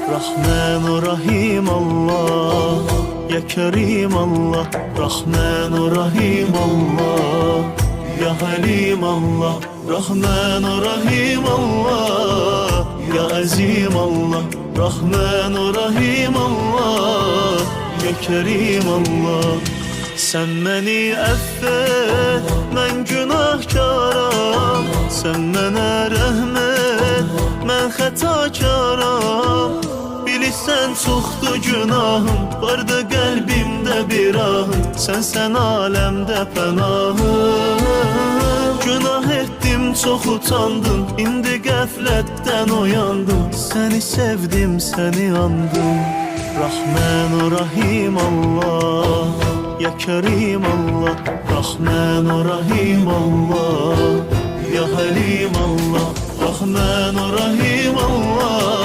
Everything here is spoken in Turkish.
Rahman Rahim Allah, Ya Kerim Allah, Rahman Rahim Allah, Ya Halim Allah, Rahman Rahim Allah, Ya Azim Allah, Rahman Rahim Allah, Ya Kerim Allah. Sen beni affet, ben günahkaram. Sen bana rahmet, ben xətakaram. Bilirsən çoxdur günahım, vardı qəlbimdə bir ahım. Sen aləmdə pənahım. Günah etdim, çox utandım, indi qəflətdən oyandım. Səni sevdim, səni andım. Rahman Rahim Allah, Ya Kerim Allah, Rahman Rahim Allah, Ya Halim Allah, Rahman Rahim Allah,